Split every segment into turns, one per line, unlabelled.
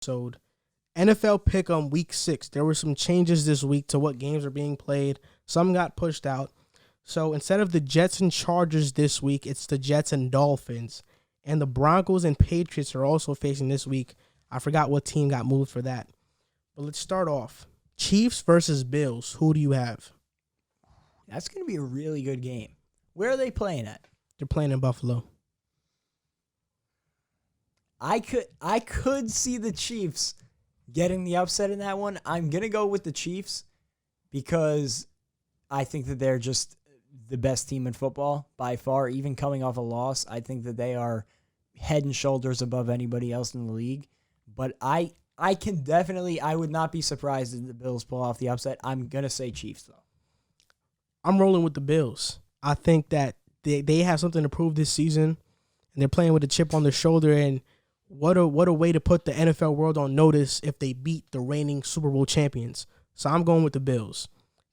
episode. NFL Pick'em Week 6. There were some changes this week to what games are being played. Some got pushed out. So instead of the Jets and Chargers this week, it's the Jets and Dolphins. And the Broncos and Patriots are also facing this week. I forgot what team got moved for that. But let's start off. Chiefs versus Bills. Who do you have?
That's going to be a really good game. Where are they playing at?
They're playing in Buffalo.
I could see the Chiefs getting the upset in that one. I'm going to go with the Chiefs because I think that they're just the best team in football by far. Even coming off a loss, I think that they are head and shoulders above anybody else in the league. But I would not be surprised if the Bills pull off the upset. I'm going to say Chiefs, though.
I'm rolling with the Bills. I think that they have something to prove this season, and they're playing with a chip on their shoulder, and what a way to put the NFL world on notice if they beat the reigning Super Bowl champions. So I'm going with the Bills.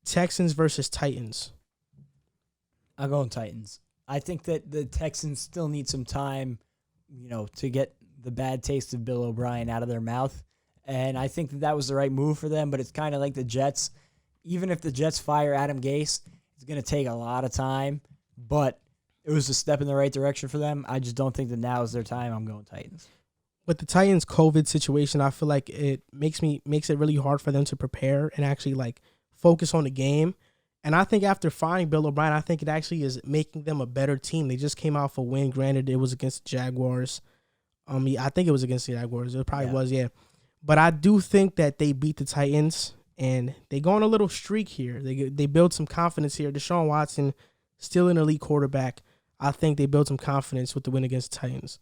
Texans versus Titans.
I'm going Titans. I think that the Texans still need some time, to get the bad taste of Bill O'Brien out of their mouth. And I think that was the right move for them, but it's kind of like the Jets. Even if the Jets fire Adam Gase, it's going to take a lot of time, but it was a step in the right direction for them. I just don't think that now is their time. I'm going Titans.
With the Titans' COVID situation, I feel like it makes it really hard for them to prepare and actually focus on the game. And I think after firing Bill O'Brien, I think it actually is making them a better team. They just came out for a win. Granted, it was against the Jaguars. I think it was against the Jaguars. It probably was, yeah. But I do think that they beat the Titans, and they go on a little streak here. They build some confidence here. Deshaun Watson, still an elite quarterback. I think they build some confidence with the win against the Titans.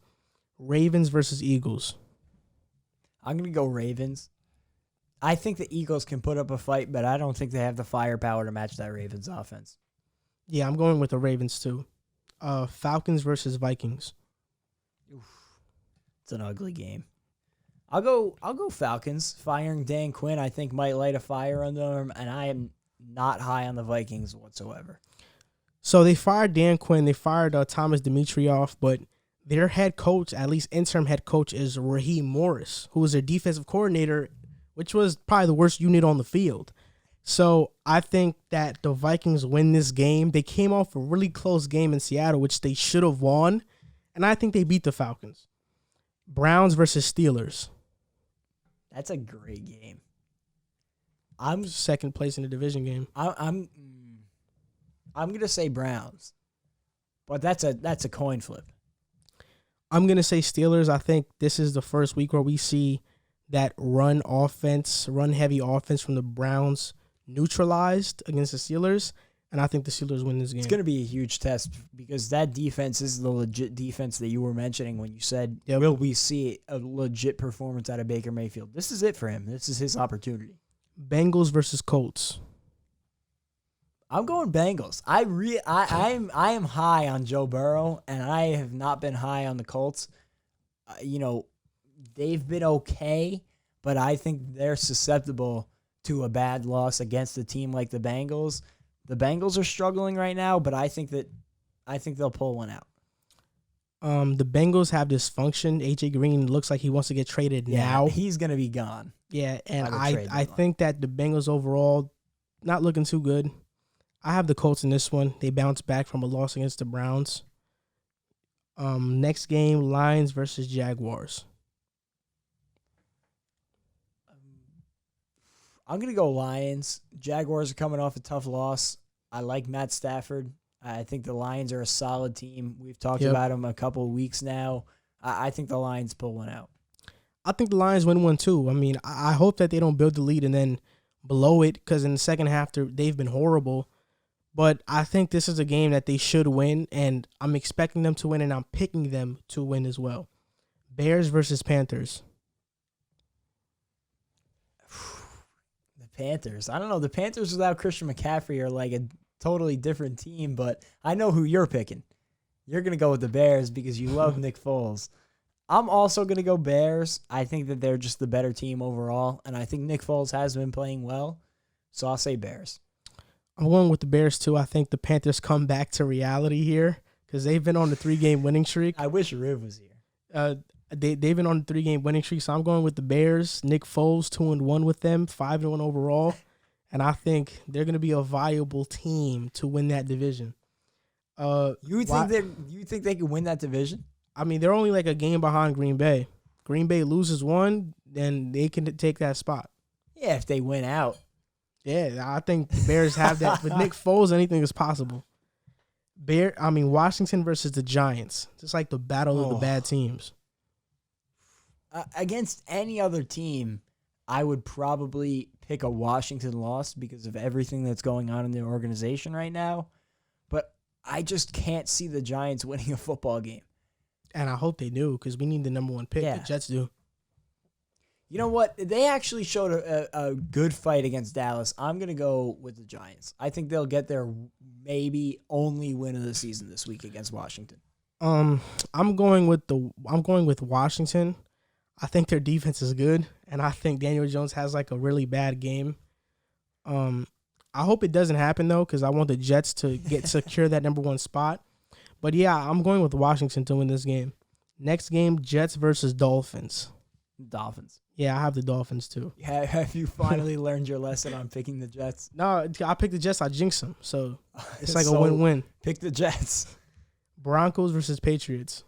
Ravens versus Eagles.
I'm going to go Ravens. I think the Eagles can put up a fight, but I don't think they have the firepower to match that Ravens offense.
Yeah, I'm going with the Ravens too. Falcons versus Vikings.
It's an ugly game. I'll go Falcons. Firing Dan Quinn, I think, might light a fire under them, and I am not high on the Vikings whatsoever.
So they fired Dan Quinn. They fired Thomas Dimitroff, but their head coach, at least interim head coach, is Raheem Morris, who was their defensive coordinator, which was probably the worst unit on the field. So I think that the Vikings win this game. They came off a really close game in Seattle, which they should have won, and I think they beat the Falcons. Browns versus Steelers.
That's a great game. I'm
second place in the division game.
I'm gonna say Browns, but that's a coin flip.
I'm gonna say Steelers. I think this is the first week where we see that run heavy offense from the Browns neutralized against the Steelers, and I think the Steelers win this game.
It's going to be a huge test because that defense is the legit defense that you were mentioning when you said, will we see a legit performance out of Baker Mayfield? This is it for him. This is his opportunity.
Bengals versus Colts.
I'm going Bengals. I am high on Joe Burrow, and I have not been high on the Colts. They've been okay, but I think they're susceptible to a bad loss against a team like the Bengals. The Bengals are struggling right now, but I think they'll pull one out.
The Bengals have dysfunction. AJ Green looks like he wants to get traded now.
He's gonna be gone.
Yeah, and I think that the Bengals overall not looking too good. I have the Colts in this one. They bounced back from a loss against the Browns. Next game, Lions versus Jaguars.
I'm going to go Lions. Jaguars are coming off a tough loss. I like Matt Stafford. I think the Lions are a solid team. We've talked about them a couple of weeks now. I think the Lions pull one out.
I think the Lions win one too. I mean, I hope that they don't build the lead and then blow it, because in the second half they've been horrible. But I think this is a game that they should win, and I'm expecting them to win, and I'm picking them to win as well. Bears versus Panthers.
Panthers. I don't know. The Panthers without Christian McCaffrey are like a totally different team, but I know who you're picking. You're going to go with the Bears because you love Nick Foles. I'm also going to go Bears. I think that they're just the better team overall, and I think Nick Foles has been playing well, so I'll say Bears.
I'm going with the Bears, too. I think the Panthers come back to reality here because they've been on the 3-game winning streak.
I wish Riv was here.
They've been on a 3-game winning streak, so I'm going with the Bears. Nick Foles 2-1 with them, 5-1 overall, and I think they're going to be a viable team to win that division.
You think they can win that division?
I mean, they're only like a game behind Green Bay. Green Bay loses one, then they can take that spot.
Yeah, if they win out.
Yeah, I think the Bears have that. With Nick Foles, anything is possible. Washington versus the Giants. Just like the battle of the bad teams.
Against any other team, I would probably pick a Washington loss because of everything that's going on in the organization right now. But I just can't see the Giants winning a football game.
And I hope they do because we need the number 1 pick.
Yeah.
The Jets do.
You know what? They actually showed a good fight against Dallas. I'm going to go with the Giants. I think they'll get their maybe only win of the season this week against Washington.
I'm going with Washington. I think their defense is good, and I think Daniel Jones has like a really bad game. I hope it doesn't happen though, because I want the Jets to secure that number 1 spot. But yeah, I'm going with Washington to win this game. Next game, Jets versus Dolphins.
Dolphins.
Yeah, I have the Dolphins too.
Have you finally learned your lesson on picking the Jets?
No, I picked the Jets. I jinx them, so it's like a win-win.
Pick the Jets.
Broncos versus Patriots.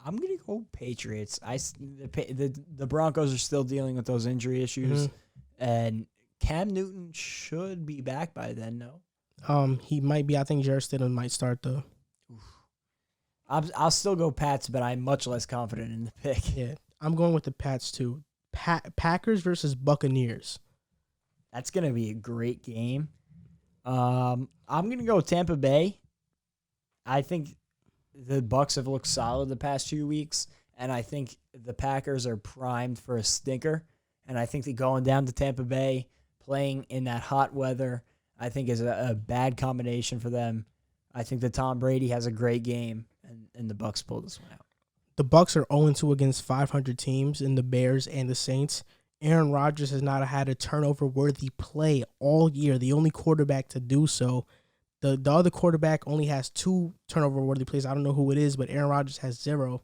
I'm gonna go Patriots. The Broncos are still dealing with those injury issues, and Cam Newton should be back by then. No,
he might be. I think Jarrett Stidham might start though.
I'll still go Pats, but I'm much less confident in the pick.
Yeah, I'm going with the Pats too. Packers versus Buccaneers.
That's gonna be a great game. I'm gonna go Tampa Bay. I think the Bucs have looked solid the past few weeks, and I think the Packers are primed for a stinker. And I think that going down to Tampa Bay, playing in that hot weather, I think is a bad combination for them. I think that Tom Brady has a great game, and the Bucs pull this one out.
The Bucs are 0-2 against 500 teams in the Bears and the Saints. Aaron Rodgers has not had a turnover-worthy play all year, the only quarterback to do so. The other quarterback only has 2 turnover-worthy plays. I don't know who it is, but Aaron Rodgers has 0.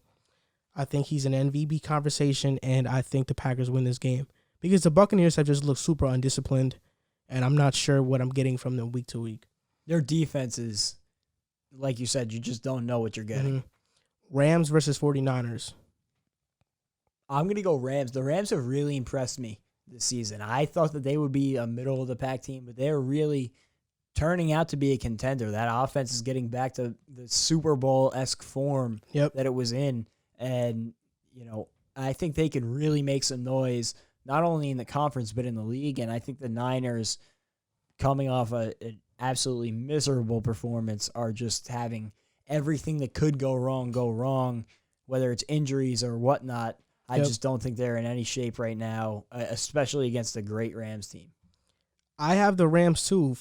I think he's an MVP conversation, and I think the Packers win this game because the Buccaneers have just looked super undisciplined, and I'm not sure what I'm getting from them week to week.
Their defense is, like you said, you just don't know what you're getting.
Rams versus 49ers.
I'm going to go Rams. The Rams have really impressed me this season. I thought that they would be a middle-of-the-pack team, but they're really turning out to be a contender. That offense is getting back to the Super Bowl-esque form that it was in. And, I think they could really make some noise, not only in the conference, but in the league. And I think the Niners, coming off an absolutely miserable performance, are just having everything that could go wrong, whether it's injuries or whatnot. I just don't think they're in any shape right now, especially against a great Rams team. I
have the Rams too.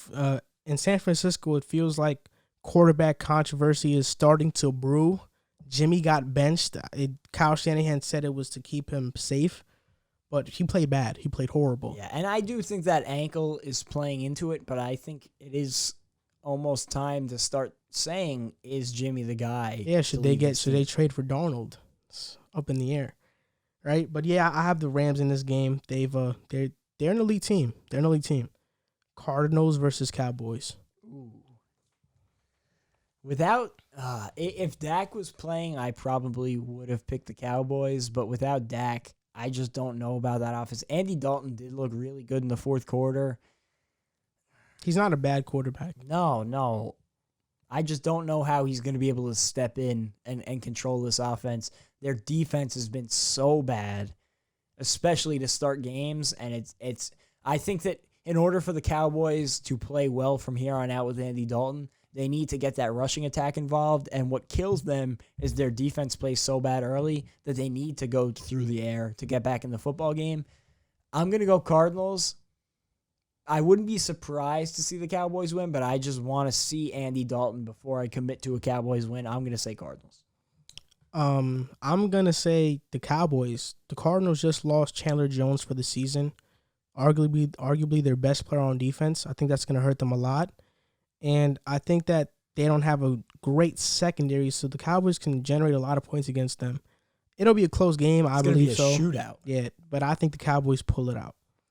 In San Francisco, it feels like quarterback controversy is starting to brew. Jimmy got benched. Kyle Shanahan said it was to keep him safe, but he played bad. He played horrible. Yeah, and I do think that ankle is playing into it, but I think it is almost time to start saying, is Jimmy the guy? Yeah, should they trade for Darnold? It's up in the air, right? But yeah, I have the Rams in this game. They're an elite team. They're an elite team. Cardinals versus Cowboys. Ooh. If Dak was playing, I probably would have picked the Cowboys, but without Dak, I just don't know about that offense. Andy Dalton did look really good in the fourth quarter. He's not a bad quarterback. No. I just don't know how he's going to be able to step in and control this offense. Their defense has been so bad, especially to start games, and it's. I think that in order for the Cowboys to play well from here on out with Andy Dalton, they need to get that rushing attack involved, and what kills them is their defense plays so bad early that they need to go through the air to get back in the football game. I'm going to go Cardinals. I wouldn't be surprised to see the Cowboys win, but I just want to see Andy Dalton before I commit to a Cowboys win. I'm going to say Cardinals. I'm going to say the Cowboys. The Cardinals just lost Chandler Jones for the season. Arguably their best player on defense. I think that's going to hurt them a lot. And I think that they don't have a great secondary, so the Cowboys can generate a lot of points against them. It'll be a close game, I believe so.
It's going to be a shootout.
Yeah, but I think the Cowboys pull it out.